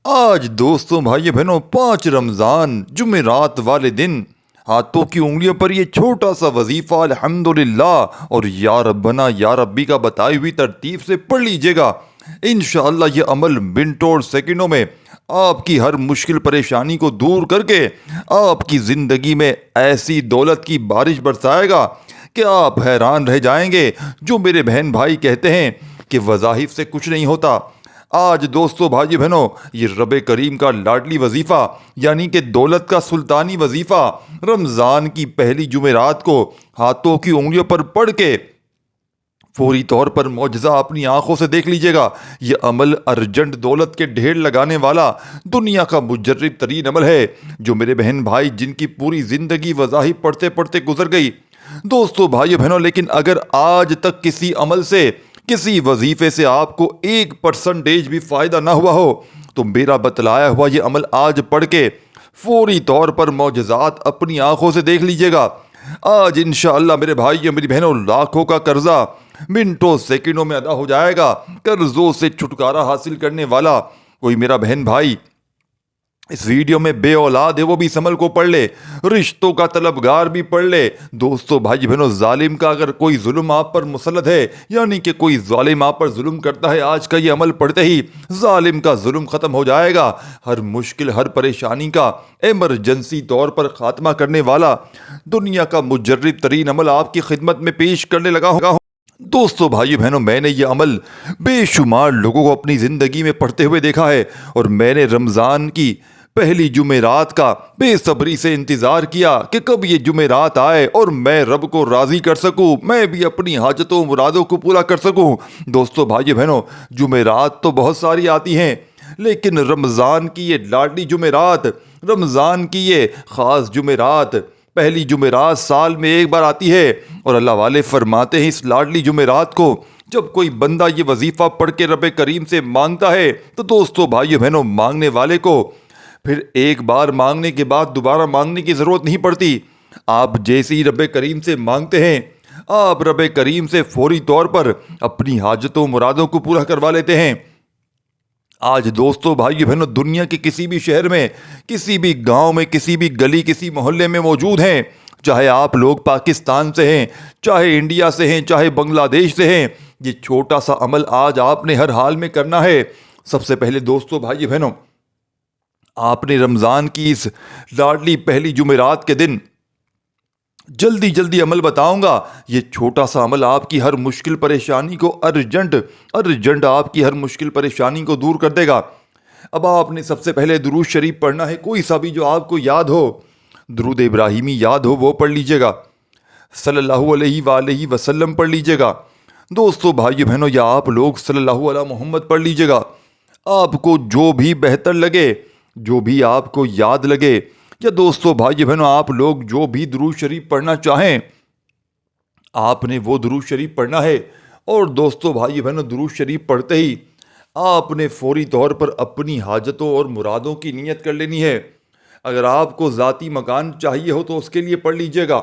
آج دوستوں بھائی بہنوں 5 رمضان جمعرات والے دن ہاتھوں کی انگلیوں پر یہ چھوٹا سا وظیفہ الحمدللہ اور یا ربنا یا ربی کا بتائی ہوئی ترتیب سے پڑھ لیجئے گا۔ انشاءاللہ یہ عمل منٹوں اور سیکنڈوں میں آپ کی ہر مشکل پریشانی کو دور کر کے آپ کی زندگی میں ایسی دولت کی بارش برسائے گا کہ آپ حیران رہ جائیں گے۔ جو میرے بہن بھائی کہتے ہیں کہ وظائف سے کچھ نہیں ہوتا، آج دوستو بھائی بہنوں یہ رب کریم کا لاڈلی وظیفہ یعنی کہ دولت کا سلطانی وظیفہ رمضان کی پہلی جمعرات کو ہاتھوں کی انگلیوں پر پڑھ کے فوری طور پر معجزہ اپنی آنکھوں سے دیکھ لیجئے گا۔ یہ عمل ارجنٹ دولت کے ڈھیر لگانے والا دنیا کا مجرب ترین عمل ہے۔ جو میرے بہن بھائی جن کی پوری زندگی وظائف پڑھتے پڑھتے گزر گئی، دوستو بھائی بہنوں، لیکن اگر آج تک کسی عمل سے، کسی وظیفے سے آپ کو 1% بھی فائدہ نہ ہوا ہو تو میرا بتلایا ہوا یہ عمل آج پڑھ کے فوری طور پر معجزات اپنی آنکھوں سے دیکھ لیجئے گا۔ آج انشاءاللہ میرے بھائی اور میری بہنوں لاکھوں کا قرضہ منٹوں سیکنڈوں میں ادا ہو جائے گا۔ قرضوں سے چھٹکارا حاصل کرنے والا کوئی میرا بہن بھائی اس ویڈیو میں بے اولاد ہے وہ بھی اس عمل کو پڑھ لے، رشتوں کا طلبگار بھی پڑھ لے۔ دوستو بھائی بہنوں، ظالم کا اگر کوئی ظلم آپ پر مسلط ہے یعنی کہ کوئی ظالم آپ پر ظلم کرتا ہے، آج کا یہ عمل پڑھتے ہی ظالم کا ظلم ختم ہو جائے گا۔ ہر مشکل، ہر پریشانی کا ایمرجنسی طور پر خاتمہ کرنے والا دنیا کا مجرب ترین عمل آپ کی خدمت میں پیش کرنے لگا ہوں۔ دوستو بھائی بہنوں، میں نے یہ عمل بے شمار لوگوں کو اپنی زندگی میں پڑھتے ہوئے دیکھا ہے اور میں نے رمضان کی پہلی جمعرات کا بے صبری سے انتظار کیا کہ کب یہ جمعرات آئے اور میں رب کو راضی کر سکوں، میں بھی اپنی حاجتوں مرادوں کو پورا کر سکوں۔ دوستو بھائی بہنوں، جمعرات تو بہت ساری آتی ہیں لیکن رمضان کی یہ لاڈلی جمعرات، رمضان کی یہ خاص جمعرات، پہلی جمعرات سال میں ایک بار آتی ہے اور اللہ والے فرماتے ہیں اس لاڈلی جمعرات کو جب کوئی بندہ یہ وظیفہ پڑھ کے رب کریم سے مانگتا ہے تو دوستو بھائی بہنوں، مانگنے والے کو پھر ایک بار مانگنے کے بعد دوبارہ مانگنے کی ضرورت نہیں پڑتی۔ آپ جیسے ہی رب کریم سے مانگتے ہیں، آپ رب کریم سے فوری طور پر اپنی حاجتوں مرادوں کو پورا کروا لیتے ہیں۔ آج دوستو بھائی بہنوں، دنیا کے کسی بھی شہر میں، کسی بھی گاؤں میں، کسی بھی گلی، کسی محلے میں موجود ہیں، چاہے آپ لوگ پاکستان سے ہیں، چاہے انڈیا سے ہیں، چاہے بنگلہ دیش سے ہیں، یہ چھوٹا سا عمل آج آپ نے ہر حال میں کرنا ہے۔ سب سے پہلے دوستو بھائی بہنوں، آپ نے رمضان کی اس لاڈلی پہلی جمعرات کے دن جلدی عمل بتاؤں گا، یہ چھوٹا سا عمل آپ کی ہر مشکل پریشانی کو ارجنٹ آپ کی ہر مشکل پریشانی کو دور کر دے گا۔ اب آپ نے سب سے پہلے درود شریف پڑھنا ہے، کوئی سا بھی جو آپ کو یاد ہو، درود ابراہیمی یاد ہو وہ پڑھ لیجئے گا، صلی اللہ علیہ وآلہ وسلم پڑھ لیجئے گا۔ دوستو بھائی بہنوں، یا آپ لوگ صلی اللہ علیہ محمد پڑھ لیجئے گا، آپ کو جو بھی بہتر لگے، جو بھی آپ کو یاد لگے، یا دوستو بھائی بہنوں آپ لوگ جو بھی درود شریف پڑھنا چاہیں آپ نے وہ درود شریف پڑھنا ہے۔ اور دوستو بھائی بہنوں، درود شریف پڑھتے ہی آپ نے فوری طور پر اپنی حاجتوں اور مرادوں کی نیت کر لینی ہے۔ اگر آپ کو ذاتی مکان چاہیے ہو تو اس کے لیے پڑھ لیجئے گا۔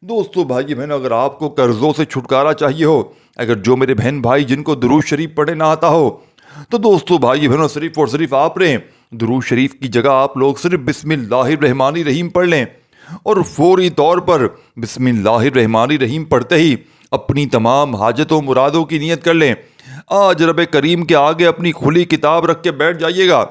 دوستو بھائی بہنوں، اگر آپ کو قرضوں سے چھٹکارا چاہیے ہو، اگر جو میرے بہن بھائی جن کو درود شریف پڑھنے نہ آتا ہو، تو دوستو بھائی بہنوں صرف اور صرف آپ نے درود شریف کی جگہ آپ لوگ صرف بسم اللہ الرحمن الرحیم پڑھ لیں اور فوری طور پر بسم اللہ الرحمن الرحیم پڑھتے ہی اپنی تمام حاجتوں مرادوں کی نیت کر لیں۔ آج رب کریم کے آگے اپنی کھلی کتاب رکھ کے بیٹھ جائیے گا۔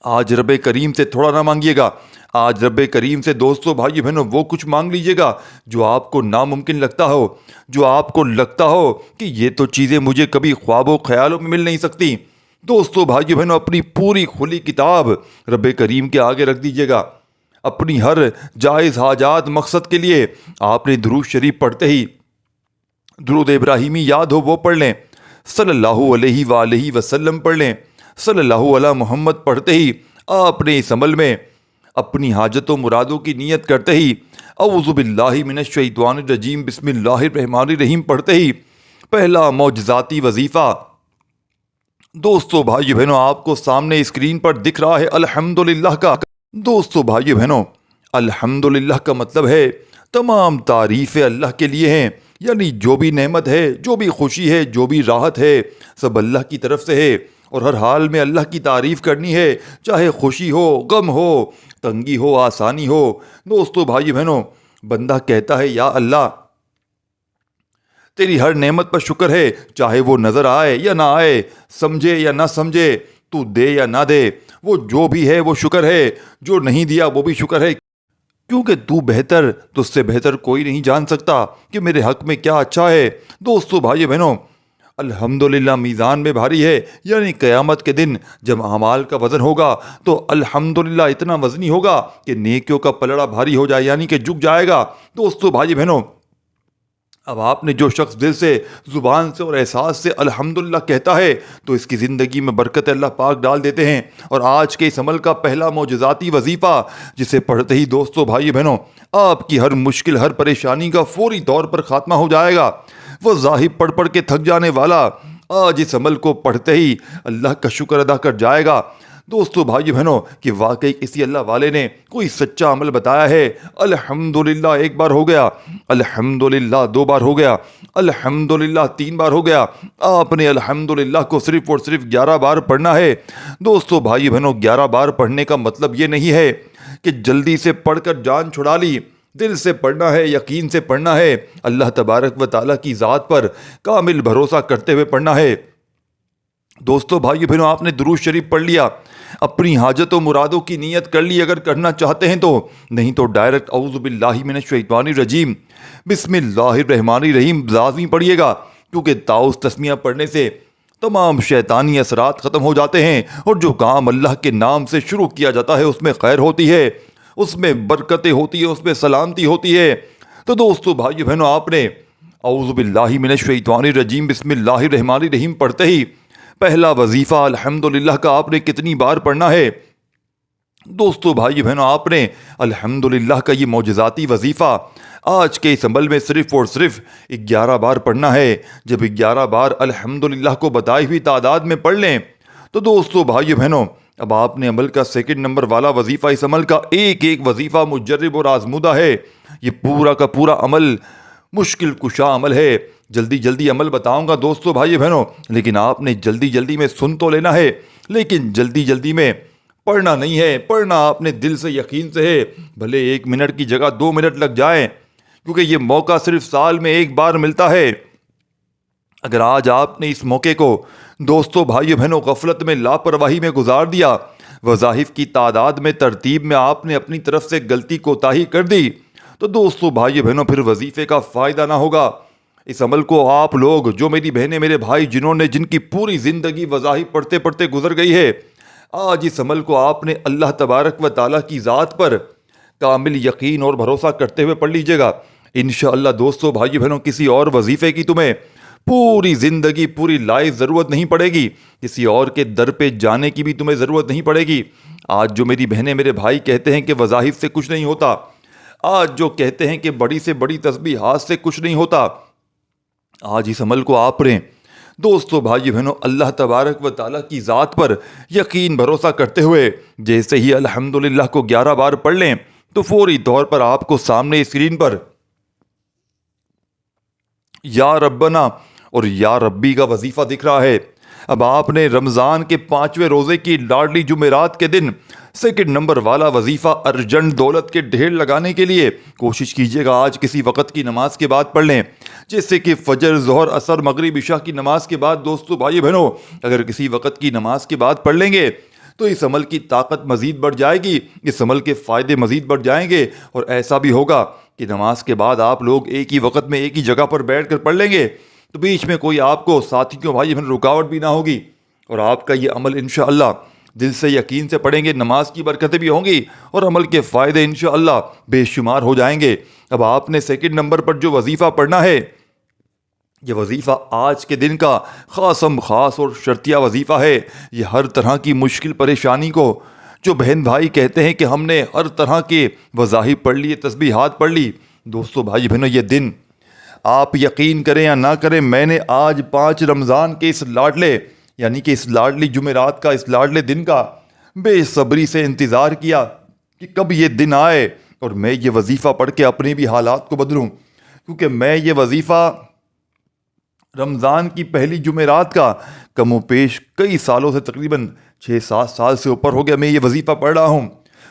آج رب کریم سے تھوڑا نہ مانگیے گا، آج رب کریم سے دوستو بھائی بہنوں وہ کچھ مانگ لیجئے گا جو آپ کو ناممکن لگتا ہو، جو آپ کو لگتا ہو کہ یہ تو چیزیں مجھے کبھی خواب و خیالوں میں مل نہیں سکتی۔ دوستو بھائی بہنوں، اپنی پوری کھلی کتاب رب کریم کے آگے رکھ دیجئے گا۔ اپنی ہر جائز حاجات مقصد کے لیے آپ نے درود شریف پڑھتے ہی درود ابراہیمی یاد ہو وہ پڑھ لیں، صلی اللہ علیہ وآلہ وسلم پڑھ لیں، صلی اللہ علیہ محمد پڑھتے ہی آپ نے اس عمل میں اپنی حاجتوں مرادوں کی نیت کرتے ہی اعوذ باللہ من الشیطان الرجیم بسم اللہ الرحمن الرحیم پڑھتے ہی پہلا معجزاتی وظیفہ دوستو بھائی بہنوں آپ کو سامنے اسکرین پر دکھ رہا ہے الحمدللہ کا۔ دوستو بھائی بہنوں، الحمدللہ کا مطلب ہے تمام تعریفیں اللہ کے لیے ہیں، یعنی جو بھی نعمت ہے، جو بھی خوشی ہے، جو بھی راحت ہے، سب اللہ کی طرف سے ہے اور ہر حال میں اللہ کی تعریف کرنی ہے، چاہے خوشی ہو، غم ہو، تنگی ہو، آسانی ہو۔ دوستو بھائی بہنوں، بندہ کہتا ہے یا اللہ تیری ہر نعمت پر شکر ہے، چاہے وہ نظر آئے یا نہ آئے، سمجھے یا نہ سمجھے، تو دے یا نہ دے، وہ جو بھی ہے وہ شکر ہے، جو نہیں دیا وہ بھی شکر ہے، کیونکہ تو بہتر، تجھ سے بہتر کوئی نہیں جان سکتا کہ میرے حق میں کیا اچھا ہے۔ دوستو بھائی بہنوں، الحمدللہ میزان میں بھاری ہے، یعنی قیامت کے دن جب اعمال کا وزن ہوگا تو الحمدللہ اتنا وزنی ہوگا کہ نیکیوں کا پلڑا بھاری ہو جائے، یعنی کہ جھک جائے گا۔ دوستو بھائی بہنوں، اب آپ نے جو شخص دل سے، زبان سے اور احساس سے الحمدللہ کہتا ہے تو اس کی زندگی میں برکت اللہ پاک ڈال دیتے ہیں۔ اور آج کے اس عمل کا پہلا معجزاتی وظیفہ، جسے پڑھتے ہی دوستو بھائی بہنوں آپ کی ہر مشکل، ہر پریشانی کا فوری طور پر خاتمہ ہو جائے گا۔ وہ ظاہر پڑھ پڑھ کے تھک جانے والا آج اس عمل کو پڑھتے ہی اللہ کا شکر ادا کر جائے گا۔ دوستو بھائی بہنوں کہ واقعی کسی اللہ والے نے کوئی سچا عمل بتایا ہے۔ الحمدللہ ایک بار ہو گیا، الحمدللہ دو بار ہو گیا، الحمدللہ تین بار ہو گیا، آپ نے الحمدللہ کو صرف اور صرف 11 بار پڑھنا ہے۔ دوستو بھائی بہنوں 11 بار پڑھنے کا مطلب یہ نہیں ہے کہ جلدی سے پڑھ کر جان چھڑا لی، دل سے پڑھنا ہے، یقین سے پڑھنا ہے، اللہ تبارک و تعالیٰ کی ذات پر کامل بھروسہ کرتے ہوئے پڑھنا ہے۔ دوستو بھائی بہنوں آپ نے درود شریف پڑھ لیا، اپنی حاجت و مرادوں کی نیت کر لی اگر کرنا چاہتے ہیں تو، نہیں تو ڈائریکٹ اعوذ باللہ من الشیطان الرجیم بسم اللہ الرحمن الرحیم لازمی پڑھیے گا، کیونکہ تعوذ تسمیہ پڑھنے سے تمام شیطانی اثرات ختم ہو جاتے ہیں، اور جو کام اللہ کے نام سے شروع کیا جاتا ہے اس میں خیر ہوتی ہے، اس میں برکتیں ہوتی ہیں، اس میں سلامتی ہوتی ہے۔ تو دوستو بھائی بہنوں آپ نے اعوذ باللہ من الشیطان الرجیم بسم اللہ الرحمن الرحیم پڑھتے ہی پہلا وظیفہ الحمدللہ کا آپ نے کتنی بار پڑھنا ہے؟ دوستو بھائی بہنوں آپ نے الحمدللہ کا یہ معجزاتی وظیفہ آج کے اس عمل میں صرف اور صرف 11 بار پڑھنا ہے۔ جب 11 بار الحمدللہ کو بتائی ہوئی تعداد میں پڑھ لیں تو دوستو بھائی بہنوں اب آپ نے عمل کا سیکنڈ نمبر والا وظیفہ، اس عمل کا ایک ایک وظیفہ مجرب اور آزمودہ ہے۔ یہ پورا کا پورا عمل مشکل کشا عمل ہے، جلدی جلدی عمل بتاؤں گا دوستو بھائی بہنوں، لیکن آپ نے جلدی جلدی میں سن تو لینا ہے، لیکن جلدی جلدی میں پڑھنا نہیں ہے، پڑھنا آپ نے دل سے، یقین سے ہے، بھلے 1 منٹ کی جگہ 2 منٹ لگ جائیں، کیونکہ یہ موقع صرف سال میں ایک بار ملتا ہے۔ اگر آج آپ نے اس موقع کو دوستو بھائی بہنوں غفلت میں، لاپرواہی میں گزار دیا، وظائف کی تعداد میں، ترتیب میں آپ نے اپنی طرف سے غلطی کوتاہی کر دی، تو دوستو بھائی بہنوں پھر وظیفے کا فائدہ نہ ہوگا۔ اس عمل کو آپ لوگ، جو میری بہنیں، میرے بھائی، جن کی پوری زندگی وظائف پڑھتے پڑھتے گزر گئی ہے، آج اس عمل کو آپ نے اللہ تبارک و تعالیٰ کی ذات پر کامل یقین اور بھروسہ کرتے ہوئے پڑھ لیجئے گا۔ انشاءاللہ دوستو بھائی بہنوں کسی اور وظیفے کی تمہیں پوری زندگی، پوری لائف ضرورت نہیں پڑے گی، کسی اور کے در پہ جانے کی بھی تمہیں ضرورت نہیں پڑے گی۔ آج جو میری بہنیں، میرے بھائی کہتے ہیں کہ وظائف سے کچھ نہیں ہوتا، آج جو کہتے ہیں کہ بڑی سے بڑی تسبیحات سے کچھ نہیں ہوتا، آج اس عمل کو آپ نے دوستو بھائی بہنوں اللہ تبارک و تعالیٰ کی ذات پر یقین بھروسہ کرتے ہوئے جیسے ہی الحمدللہ کو 11 بار پڑھ لیں تو فوری طور پر آپ کو سامنے اسکرین پر یا ربنا اور یا ربی کا وظیفہ دکھ رہا ہے۔ اب آپ نے رمضان کے 5ویں روزے کی لاڈلی جمعرات کے دن سیکنڈ نمبر والا وظیفہ ارجنٹ دولت کے ڈھیر لگانے کے لیے کوشش کیجیے گا آج کسی وقت کی نماز کے بعد پڑھ لیں، جیسے کہ فجر، ظہر، عصر، مغرب، عشاء کی نماز کے بعد۔ دوستو بھائی بہنوں اگر کسی وقت کی نماز کے بعد پڑھ لیں گے تو اس عمل کی طاقت مزید بڑھ جائے گی، اس عمل کے فائدے مزید بڑھ جائیں گے، اور ایسا بھی ہوگا کہ نماز کے بعد آپ لوگ ایک ہی وقت میں ایک ہی جگہ پر بیٹھ کر پڑھ لیں گے تو بیچ میں کوئی آپ کو ساتھیوں، بھائی بہن، رکاوٹ بھی نہ ہوگی، اور آپ کا یہ عمل انشاءاللہ دل سے، یقین سے پڑھیں گے، نماز کی برکتیں بھی ہوں گی اور عمل کے فائدے انشاءاللہ بے شمار ہو جائیں گے۔ اب آپ نے سیکنڈ نمبر پر جو وظیفہ پڑھنا ہے، یہ وظیفہ آج کے دن کا خاصم خاص اور شرطیہ وظیفہ ہے۔ یہ ہر طرح کی مشکل پریشانی کو، جو بہن بھائی کہتے ہیں کہ ہم نے ہر طرح کے وظائف پڑھ لیے، تسبیحات پڑھ لی، دوستو بھائی بہنوں یہ دن آپ یقین کریں یا نہ کریں، میں نے آج 5 رمضان کے اس لاڈلے، یعنی کہ اس لاڈلی جمعرات کا، اس لاڈلے دن کا بے صبری سے انتظار کیا کہ کب یہ دن آئے اور میں یہ وظیفہ پڑھ کے اپنے بھی حالات کو بدلوں، کیونکہ میں یہ وظیفہ رمضان کی پہلی جمعرات کا کم و بیش کئی سالوں سے تقریباً 6-7 سال سے اوپر ہو گیا میں یہ وظیفہ پڑھ رہا ہوں،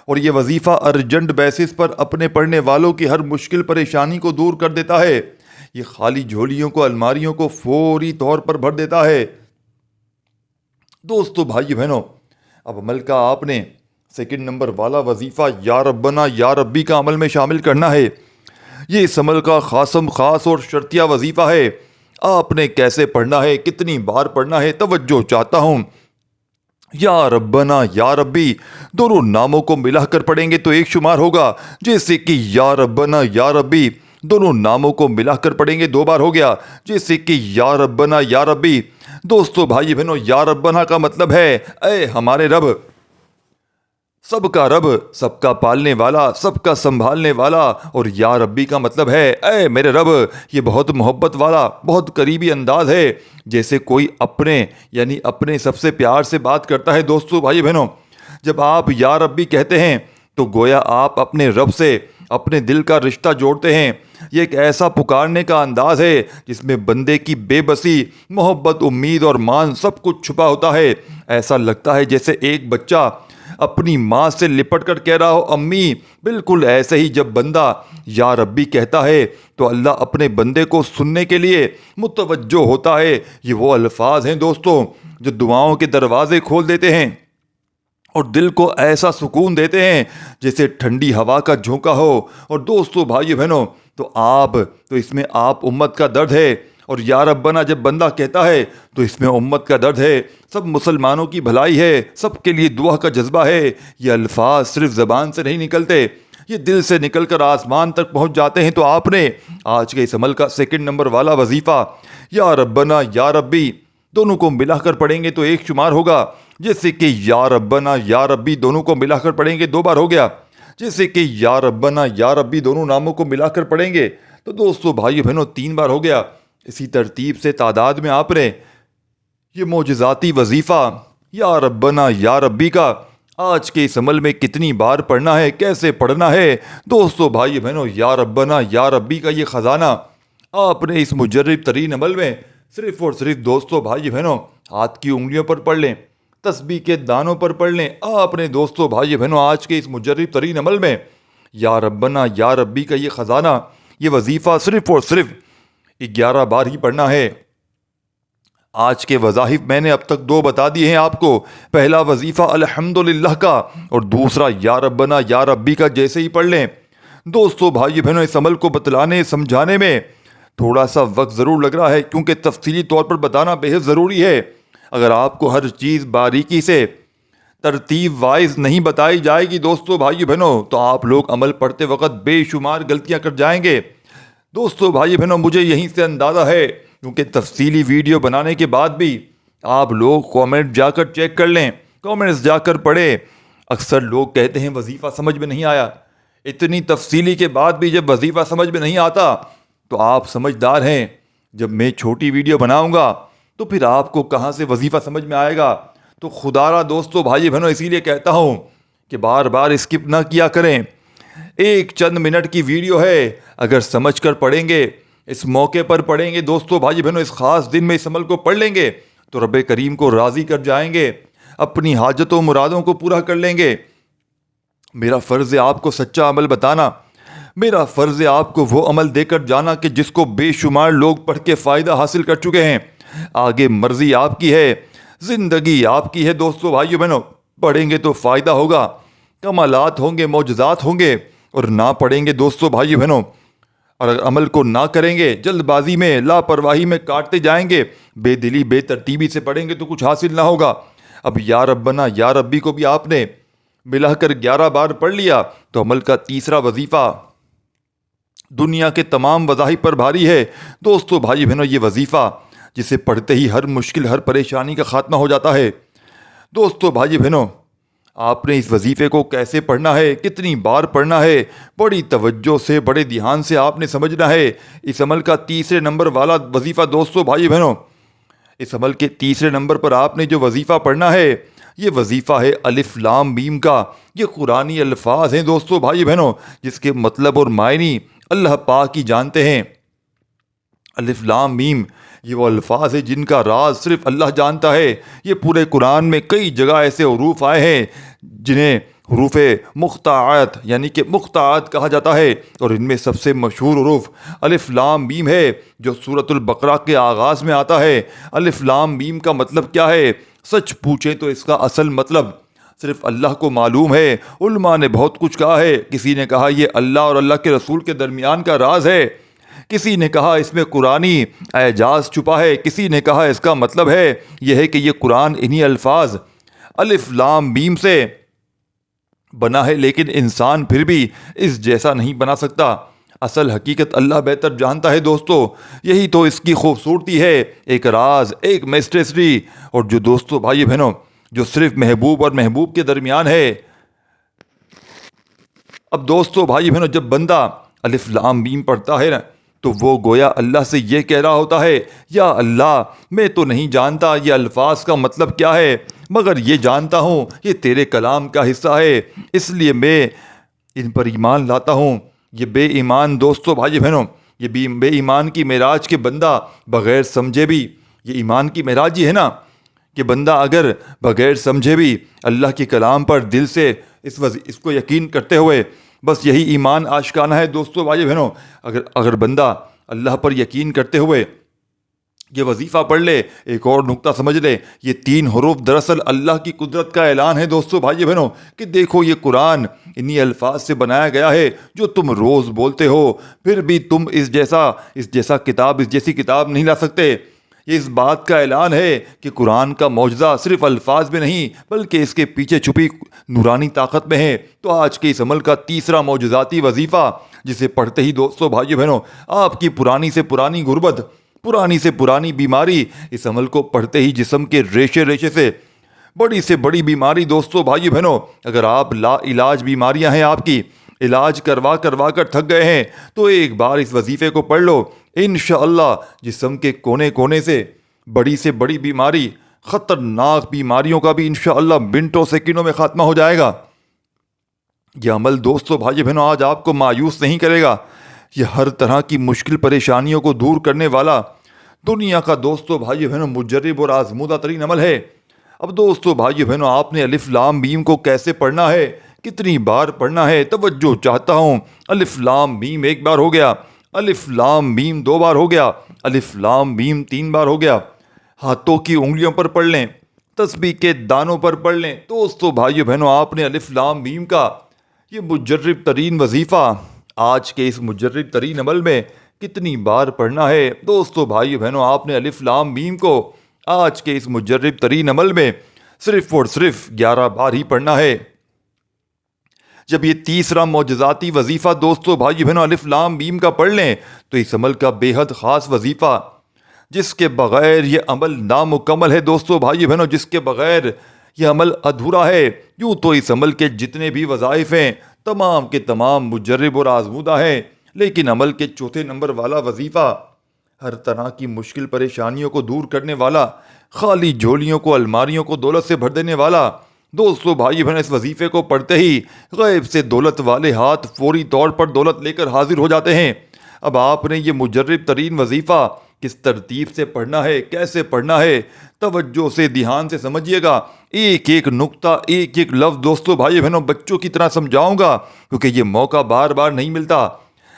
اور یہ وظیفہ ارجنٹ بیسس پر اپنے پڑھنے والوں کی ہر مشکل پریشانی کو دور کر دیتا ہے۔ یہ خالی جھولیوں کو، الماریوں کو فوری طور پر بھر دیتا ہے۔ دوستو، بھائی بہنوں، اب عمل کا آپ نے سیکنڈ نمبر والا وظیفہ یا ربنا یا ربی کا عمل میں شامل کرنا ہے۔ یہ اس عمل کا خاص اور شرطیہ وظیفہ ہے۔ آپ نے کیسے پڑھنا ہے، کتنی بار پڑھنا ہے، توجہ چاہتا ہوں۔ یا ربنا یا ربی دونوں ناموں کو ملا کر پڑھیں گے تو ایک شمار ہوگا، جیسے کہ یا ربنا یا ربی دونوں ناموں کو ملا کر پڑھیں گے 2 بار ہو گیا، جیسے کہ یا ربنا یا ربی۔ دوستو، بھائی بہنوں، یا ربنا کا مطلب ہے اے ہمارے رب، سب کا رب، سب کا پالنے والا، سب کا سنبھالنے والا، اور یا ربی کا مطلب ہے اے میرے رب۔ یہ بہت محبت والا، بہت قریبی انداز ہے، جیسے کوئی اپنے سب سے پیار سے بات کرتا ہے۔ دوستو، بھائی بہنوں، جب آپ یا ربی کہتے ہیں تو گویا آپ اپنے رب سے اپنے دل کا رشتہ جوڑتے ہیں۔ یہ ایک ایسا پکارنے کا انداز ہے جس میں بندے کی بے بسی، محبت، امید اور مان سب کچھ چھپا ہوتا ہے۔ ایسا لگتا ہے جیسے ایک بچہ اپنی ماں سے لپٹ کر کہہ رہا ہو امی۔ بالکل ایسے ہی جب بندہ یا ربی کہتا ہے تو اللہ اپنے بندے کو سننے کے لیے متوجہ ہوتا ہے۔ یہ وہ الفاظ ہیں دوستو جو دعاؤں کے دروازے کھول دیتے ہیں اور دل کو ایسا سکون دیتے ہیں جیسے ٹھنڈی ہوا کا جھونکا ہو۔ اور دوستو، بھائی بہنوں، تو اس میں آپ امت کا درد ہے، اور یا ربنا جب بندہ کہتا ہے تو اس میں امت کا درد ہے، سب مسلمانوں کی بھلائی ہے، سب کے لیے دعا کا جذبہ ہے۔ یہ الفاظ صرف زبان سے نہیں نکلتے، یہ دل سے نکل کر آسمان تک پہنچ جاتے ہیں۔ تو آپ نے آج کے اس عمل کا سیکنڈ نمبر والا وظیفہ یا ربنا یا ربی دونوں کو ملا کر پڑھیں گے تو ایک شمار ہوگا، جیسے کہ یا ربنا یا ربی دونوں کو ملا کر پڑھیں گے 2 بار ہو گیا، جیسے کہ یا ربنا یا ربی دونوں ناموں کو ملا کر پڑھیں گے تو دوستو، بھائی بہنوں، 3 بار ہو گیا۔ اسی ترتیب سے تعداد میں آپ نے یہ معجزاتی وظیفہ یا ربنا یا ربی کا آج کے اس عمل میں کتنی بار پڑھنا ہے، کیسے پڑھنا ہے۔ دوستو، بھائی بہنوں، یا ربنا یا ربی کا یہ خزانہ آپ نے اس مجرب ترین عمل میں صرف اور صرف دوستو، بھائی بہنوں، ہاتھ کی انگلیوں پر پڑھ لیں، تسبیح کے دانوں پر پڑھ لیں۔ آپ نے دوستو، بھائی بہنوں، آج کے اس مجرب ترین عمل میں یا ربنا یا ربی کا یہ خزانہ، یہ وظیفہ صرف اور صرف 11 بار ہی پڑھنا ہے۔ آج کے وظائف میں نے اب تک 2 بتا دیے ہیں آپ کو۔ پہلا وظیفہ الحمدللہ کا، اور دوسرا یا ربنا یا ربی کا، جیسے ہی پڑھ لیں۔ دوستو، بھائی بہنوں، اس عمل کو بتلانے سمجھانے میں تھوڑا سا وقت ضرور لگ رہا ہے، کیونکہ تفصیلی طور پر بتانا بے حد ضروری ہے۔ اگر آپ کو ہر چیز باریکی سے ترتیب وائز نہیں بتائی جائے گی دوستو، بھائی بہنوں، تو آپ لوگ عمل پڑھتے وقت بے شمار غلطیاں کر جائیں گے۔ دوستو، بھائی بہنوں، مجھے یہیں سے اندازہ ہے، کیونکہ تفصیلی ویڈیو بنانے کے بعد بھی آپ لوگ کامنٹ جا کر چیک کر لیں، کامنٹس جا کر پڑھیں۔ اکثر لوگ کہتے ہیں وظیفہ سمجھ میں نہیں آیا۔ اتنی تفصیلی کے بعد بھی جب وظیفہ سمجھ میں نہیں آتا تو آپ سمجھدار ہیں۔ جب میں چھوٹی ویڈیو بناؤں گا تو پھر آپ کو کہاں سے وظیفہ سمجھ میں آئے گا؟ تو خدا را دوستو، بھائی بہنوں، اسی لیے کہتا ہوں کہ بار بار اسکپ نہ کیا کریں۔ ایک چند منٹ کی ویڈیو ہے، اگر سمجھ کر پڑھیں گے، اس موقع پر پڑھیں گے دوستو، بھائی بہنوں، اس خاص دن میں اس عمل کو پڑھ لیں گے تو رب کریم کو راضی کر جائیں گے، اپنی حاجتوں مرادوں کو پورا کر لیں گے۔ میرا فرض ہے آپ کو سچا عمل بتانا، میرا فرض ہے آپ کو وہ عمل دے کر جانا کہ جس کو بے شمار لوگ پڑھ کے فائدہ حاصل کر چکے ہیں۔ آگے مرضی آپ کی ہے، زندگی آپ کی ہے دوستو، بھائیو بہنوں۔ پڑھیں گے تو فائدہ ہوگا، کمالات ہوں گے، معجزات ہوں گے، اور نہ پڑھیں گے دوستو، بھائیو بہنوں، اور اگر عمل کو نہ کریں گے، جلد بازی میں، لاپرواہی میں کاٹتے جائیں گے، بے دلی بے ترتیبی سے پڑھیں گے تو کچھ حاصل نہ ہوگا۔ اب یا ربنا یا ربی کو بھی آپ نے ملا کر 11 بار پڑھ لیا تو عمل کا تیسرا وظیفہ دنیا کے تمام وظائف پر بھاری ہے دوستو، بھائی بہنوں۔ یہ وظیفہ جسے پڑھتے ہی ہر مشکل، ہر پریشانی کا خاتمہ ہو جاتا ہے۔ دوستو، بھائی بہنوں، آپ نے اس وظیفے کو کیسے پڑھنا ہے، کتنی بار پڑھنا ہے، بڑی توجہ سے، بڑے دھیان سے آپ نے سمجھنا ہے۔ اس عمل کا تیسرے نمبر والا وظیفہ دوستو، بھائی بہنوں، اس عمل کے تیسرے نمبر پر آپ نے جو وظیفہ پڑھنا ہے، یہ وظیفہ ہے الف لام میم کا۔ یہ قرآنی الفاظ ہیں دوستو، بھائی بہنوں، جس کے مطلب اور معنی اللہ پاک ہی جانتے ہیں۔ الف لام میم یہ وہ الفاظ ہیں جن کا راز صرف اللہ جانتا ہے۔ یہ پورے قرآن میں کئی جگہ ایسے حروف آئے ہیں جنہیں حروف مقطعات یعنی کہ مقطعات کہا جاتا ہے، اور ان میں سب سے مشہور حروف الف لام میم ہے جو سورۃ البقرہ کے آغاز میں آتا ہے۔ الف لام میم کا مطلب کیا ہے؟ سچ پوچھیں تو اس کا اصل مطلب صرف اللہ کو معلوم ہے۔ علماء نے بہت کچھ کہا ہے، کسی نے کہا یہ اللہ اور اللہ کے رسول کے درمیان کا راز ہے، کسی نے کہا اس میں قرآنی اعجاز چھپا ہے، کسی نے کہا اس کا مطلب ہے یہ ہے کہ یہ قرآن انہی الفاظ الف لام میم سے بنا ہے، لیکن انسان پھر بھی اس جیسا نہیں بنا سکتا۔ اصل حقیقت اللہ بہتر جانتا ہے دوستو، یہی تو اس کی خوبصورتی ہے، ایک راز، ایک مسٹری، اور جو دوستو بھائی بہنوں جو صرف محبوب اور محبوب کے درمیان ہے۔ اب دوستو بھائی بہنوں جب بندہ الف لام میم پڑھتا ہے نا تو وہ گویا اللہ سے یہ کہہ رہا ہوتا ہے، یا اللہ میں تو نہیں جانتا یہ الفاظ کا مطلب کیا ہے، مگر یہ جانتا ہوں یہ تیرے کلام کا حصہ ہے، اس لیے میں ان پر ایمان لاتا ہوں۔ یہ بے ایمان دوستو بھائی بہنوں، یہ بے ایمان کی معراج کے بندہ بغیر سمجھے بھی، یہ ایمان کی معراج ہی ہے نا کہ بندہ اگر بغیر سمجھے بھی اللہ کے کلام پر دل سے اس کو یقین کرتے ہوئے، بس یہی ایمان آشکانہ ہے دوستو بھائی بہنوں، اگر بندہ اللہ پر یقین کرتے ہوئے یہ وظیفہ پڑھ لے۔ ایک اور نقطہ سمجھ لے، یہ 3 حروف دراصل اللہ کی قدرت کا اعلان ہے دوستو بھائی بہنوں کہ دیکھو یہ قرآن انہی الفاظ سے بنایا گیا ہے جو تم روز بولتے ہو، پھر بھی تم اس جیسی کتاب نہیں لا سکتے۔ یہ اس بات کا اعلان ہے کہ قرآن کا معجزہ صرف الفاظ میں نہیں بلکہ اس کے پیچھے چھپی نورانی طاقت میں ہے۔ تو آج کے اس عمل کا تیسرا معجزاتی وظیفہ جسے پڑھتے ہی دوستو بھائی بہنوں آپ کی پرانی سے پرانی غربت، پرانی سے پرانی بیماری، اس عمل کو پڑھتے ہی جسم کے ریشے ریشے سے بڑی بیماری دوستو بھائی بہنوں، اگر آپ لا علاج بیماریاں ہیں آپ کی، علاج کروا کر تھک گئے ہیں تو ایک بار اس وظیفے کو پڑھ لو، انشاءاللہ جسم کے کونے کونے سے بڑی بیماری، خطرناک بیماریوں کا بھی انشاءاللہ منٹوں سیکنڈوں میں خاتمہ ہو جائے گا۔ یہ عمل دوستو بھائی بہنوں آج آپ کو مایوس نہیں کرے گا، یہ ہر طرح کی مشکل پریشانیوں کو دور کرنے والا دنیا کا دوستو بھائی بہنوں مجرب اور آزمودہ ترین عمل ہے۔ اب دوستو بھائی بہنوں آپ نے الف لام میم کو کیسے پڑھنا ہے، کتنی بار پڑھنا ہے، توجہ چاہتا ہوں۔ الف لام میم 1 بار ہو گیا، الف لام میم 2 بار ہو گیا، الف لام میم 3 بار ہو گیا۔ ہاتھوں کی انگلیوں پر پڑھ لیں، تسبیح کے دانوں پر پڑھ لیں۔ دوستو بھائیو بہنوں آپ نے الف لام میم کا یہ مجرب ترین وظیفہ آج کے اس مجرب ترین عمل میں کتنی بار پڑھنا ہے؟ دوستو بھائیو بہنوں آپ نے الف لام میم کو آج کے اس مجرب ترین عمل میں صرف اور صرف 11 بار ہی پڑھنا ہے۔ جب یہ تیسرا معجزاتی وظیفہ دوستو بھائی بہنوں الف لام میم کا پڑھ لیں تو اس عمل کا بے حد خاص وظیفہ جس کے بغیر یہ عمل نامکمل ہے دوستو بھائی بہنوں، جس کے بغیر یہ عمل ادھورا ہے۔ یوں تو اس عمل کے جتنے بھی وظائف ہیں تمام کے تمام مجرب اور آزمودہ ہیں، لیکن عمل کے چوتھے نمبر والا وظیفہ ہر طرح کی مشکل پریشانیوں کو دور کرنے والا، خالی جھولیوں کو الماریوں کو دولت سے بھر دینے والا، دوستو بھائی بہن اس وظیفے کو پڑھتے ہی غیب سے دولت والے ہاتھ فوری طور پر دولت لے کر حاضر ہو جاتے ہیں۔ اب آپ نے یہ مجرب ترین وظیفہ کس ترتیب سے پڑھنا ہے، کیسے پڑھنا ہے، توجہ سے دھیان سے سمجھیے گا، ایک ایک نقطہ، ایک ایک لفظ دوستو بھائی بہنوں بچوں کی طرح سمجھاؤں گا، کیونکہ یہ موقع بار بار نہیں ملتا۔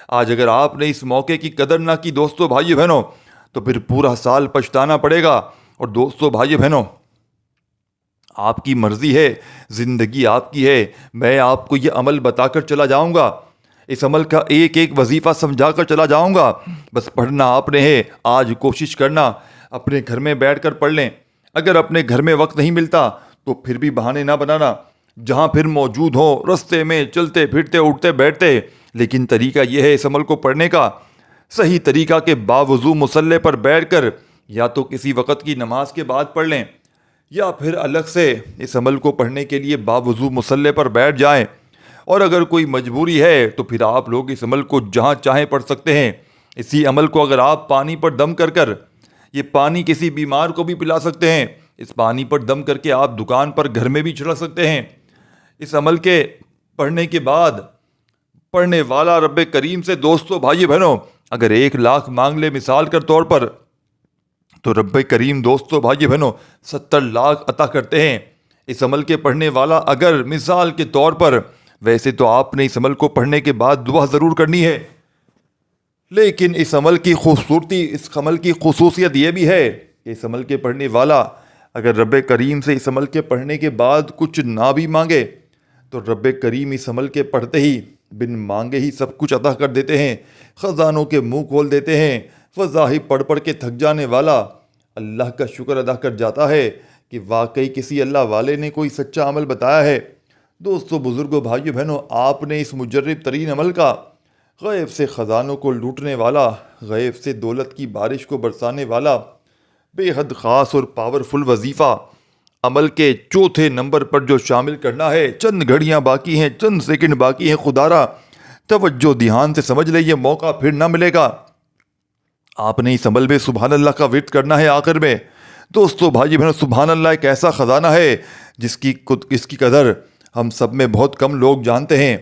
آج اگر آپ نے اس موقع کی قدر نہ کی دوستو بھائی بہنوں تو پھر پورا سال پچھتانا پڑے گا۔ اور دوستو بھائی بہنوں آپ کی مرضی ہے، زندگی آپ کی ہے، میں آپ کو یہ عمل بتا کر چلا جاؤں گا، اس عمل کا ایک ایک وظیفہ سمجھا کر چلا جاؤں گا، بس پڑھنا آپ نے ہے۔ آج کوشش کرنا اپنے گھر میں بیٹھ کر پڑھ لیں، اگر اپنے گھر میں وقت نہیں ملتا تو پھر بھی بہانے نہ بنانا، جہاں پھر موجود ہو رستے میں چلتے پھرتے اٹھتے بیٹھتے، لیکن طریقہ یہ ہے اس عمل کو پڑھنے کا صحیح طریقہ کہ باوضو مصلی پر بیٹھ کر یا تو کسی وقت کی نماز کے بعد پڑھ لیں یا پھر الگ سے اس عمل کو پڑھنے کے لیے باوضو مصلی پر بیٹھ جائیں، اور اگر کوئی مجبوری ہے تو پھر آپ لوگ اس عمل کو جہاں چاہیں پڑھ سکتے ہیں۔ اسی عمل کو اگر آپ پانی پر دم کر کر، یہ پانی کسی بیمار کو بھی پلا سکتے ہیں، اس پانی پر دم کر کے آپ دکان پر گھر میں بھی چھڑک سکتے ہیں۔ اس عمل کے پڑھنے کے بعد پڑھنے والا رب کریم سے دوستو بھائی بہنوں اگر 1 لاکھ مانگ لے مثال کے طور پر، تو رب کریم دوستو بھائی بہنوں 70 لاکھ عطا کرتے ہیں۔ اس عمل کے پڑھنے والا اگر مثال کے طور پر، ویسے تو آپ نے اس عمل کو پڑھنے کے بعد دعا ضرور کرنی ہے، لیکن اس عمل کی خوبصورتی، اس عمل کی خصوصیت یہ بھی ہے کہ اس عمل کے پڑھنے والا اگر رب کریم سے اس عمل کے پڑھنے کے بعد کچھ نہ بھی مانگے تو رب کریم اس عمل کے پڑھتے ہی بن مانگے ہی سب کچھ عطا کر دیتے ہیں، خزانوں کے منہ کھول دیتے ہیں۔ وظاہر پڑھ پڑھ کے تھک جانے والا اللہ کا شکر ادا کر جاتا ہے کہ واقعی کسی اللہ والے نے کوئی سچا عمل بتایا ہے۔ دوستو، بزرگوں، بھائیو، بہنوں، آپ نے اس مجرب ترین عمل کا، غیب سے خزانوں کو لوٹنے والا، غیب سے دولت کی بارش کو برسانے والا، بے حد خاص اور پاورفل وظیفہ عمل کے چوتھے نمبر پر جو شامل کرنا ہے۔ چند گھڑیاں باقی ہیں، چند سیکنڈ باقی ہیں، خدارا توجہ دھیان سے سمجھ لیں، یہ موقع پھر نہ ملے گا۔ آپ نے اس عمل میں سبحان اللہ کا ورد کرنا ہے آخر میں۔ دوستو، بھائی بہنوں، سبحان اللہ ایک ایسا خزانہ ہے جس کی قدر ہم سب میں بہت کم لوگ جانتے ہیں۔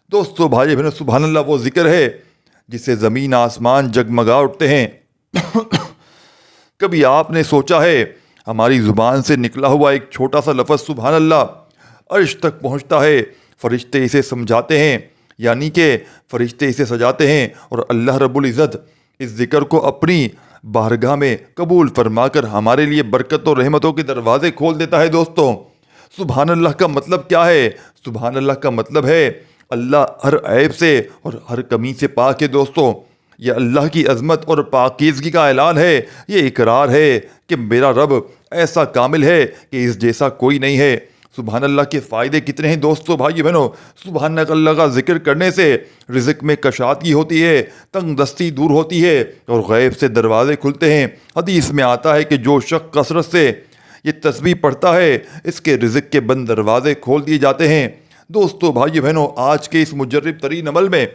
دوستو، بھائی بہنوں، سبحان اللہ وہ ذکر ہے جس سے زمین آسمان جگمگا اٹھتے ہیں۔ کبھی آپ نے سوچا ہے ہماری زبان سے نکلا ہوا ایک چھوٹا سا لفظ سبحان اللہ عرش تک پہنچتا ہے، فرشتے اسے سمجھاتے ہیں، یعنی کہ فرشتے اسے سجاتے ہیں، اور اللہ رب العزت اس ذکر کو اپنی بارگاہ میں قبول فرما کر ہمارے لیے برکت اور رحمتوں کے دروازے کھول دیتا ہے۔ دوستوں، سبحان اللہ کا مطلب کیا ہے؟ سبحان اللہ کا مطلب ہے اللہ ہر عیب سے اور ہر کمی سے پاک ہے۔ دوستوں، یہ اللہ کی عظمت اور پاکیزگی کا اعلان ہے، یہ اقرار ہے کہ میرا رب ایسا کامل ہے کہ اس جیسا کوئی نہیں ہے۔ سبحان اللہ کے فائدے کتنے ہیں دوستو، بھائی بہنوں۔ سبحان اللہ کا ذکر کرنے سے رزق میں کشادگی ہوتی ہے، تنگ دستی دور ہوتی ہے اور غیب سے دروازے کھلتے ہیں۔ حدیث میں آتا ہے کہ جو شخص کثرت سے یہ تسبیح پڑھتا ہے اس کے رزق کے بند دروازے کھول دیے جاتے ہیں۔ دوستو، بھائی بہنوں، آج کے اس مجرب ترین عمل میں،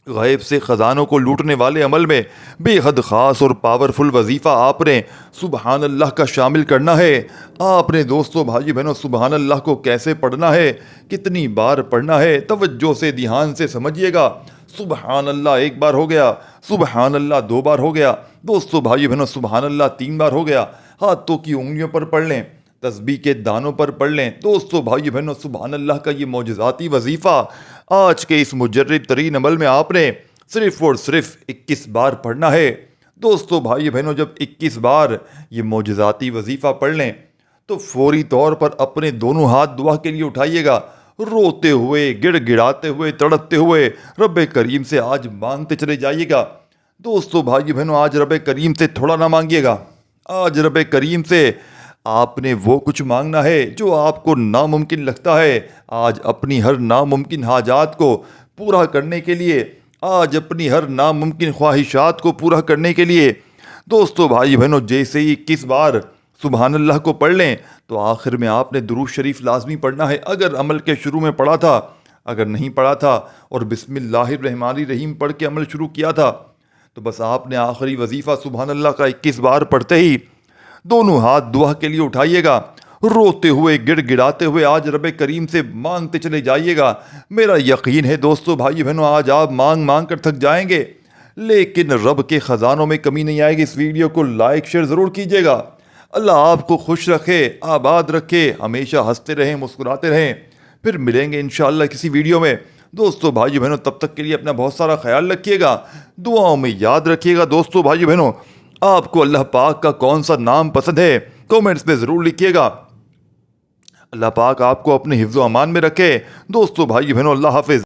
غیب سے خزانوں کو لوٹنے والے عمل میں، بے حد خاص اور پاورفل وظیفہ آپ نے سبحان اللہ کا شامل کرنا ہے۔ آپ نے دوستو، بھائی بہنوں، سبحان اللہ کو کیسے پڑھنا ہے، کتنی بار پڑھنا ہے، توجہ سے دھیان سے سمجھیے گا۔ سبحان اللہ ایک بار ہو گیا، سبحان اللہ 2 بار ہو گیا، دوستو بھائی بہنوں سبحان اللہ 3 بار ہو گیا، ہاتھوں کی انگلیوں پر پڑھ لیں، تسبیح کے دانوں پر پڑھ لیں۔ دوستو بھائی بہنوں، سبحان اللہ کا یہ معجزاتی وظیفہ آج کے اس مجرب ترین عمل میں آپ نے صرف اور صرف 21 بار پڑھنا ہے۔ دوستو بھائی بہنوں، جب 21 بار یہ معجزاتی وظیفہ پڑھ لیں تو فوری طور پر اپنے دونوں ہاتھ دعا کے لیے اٹھائیے گا، روتے ہوئے، گڑ گڑاتے ہوئے، تڑپتے ہوئے رب کریم سے آج مانگتے چلے جائیے گا۔ دوستو بھائی بہنوں، آج رب کریم سے تھوڑا نہ مانگیے گا، آج رب کریم سے آپ نے وہ کچھ مانگنا ہے جو آپ کو ناممکن لگتا ہے۔ آج اپنی ہر ناممکن حاجات کو پورا کرنے کے لیے، آج اپنی ہر ناممکن خواہشات کو پورا کرنے کے لیے، دوستو بھائی بہنوں، جیسے ہی 21 بار سبحان اللہ کو پڑھ لیں تو آخر میں آپ نے درود شریف لازمی پڑھنا ہے۔ اگر عمل کے شروع میں پڑھا تھا، اگر نہیں پڑھا تھا اور بسم اللہ الرحمن الرحیم پڑھ کے عمل شروع کیا تھا تو بس آپ نے آخری وظیفہ سبحان اللہ کا 21 بار پڑھتے ہی دونوں ہاتھ دعا کے لیے اٹھائیے گا، روتے ہوئے، گڑ گڑاتے ہوئے آج رب کریم سے مانگتے چلے جائیے گا۔ میرا یقین ہے دوستو بھائی بہنوں، آج آپ مانگ مانگ کر تھک جائیں گے، لیکن رب کے خزانوں میں کمی نہیں آئے گی۔ اس ویڈیو کو لائک شیئر ضرور کیجیے گا۔ اللہ آپ کو خوش رکھے، آباد رکھے، ہمیشہ ہنستے رہیں، مسکراتے رہیں۔ پھر ملیں گے انشاءاللہ کسی ویڈیو میں۔ دوستو بھائی بہنوں، تب تک کے لیے اپنا بہت سارا خیال رکھیے گا، دعاؤں میں یاد رکھیے گا۔ دوستو بھائی بہنوں، آپ کو اللہ پاک کا کون سا نام پسند ہے کومنٹس میں ضرور لکھیے گا۔ اللہ پاک آپ کو اپنے حفظ و امان میں رکھے۔ دوستو بھائی بہنوں، اللہ حافظ۔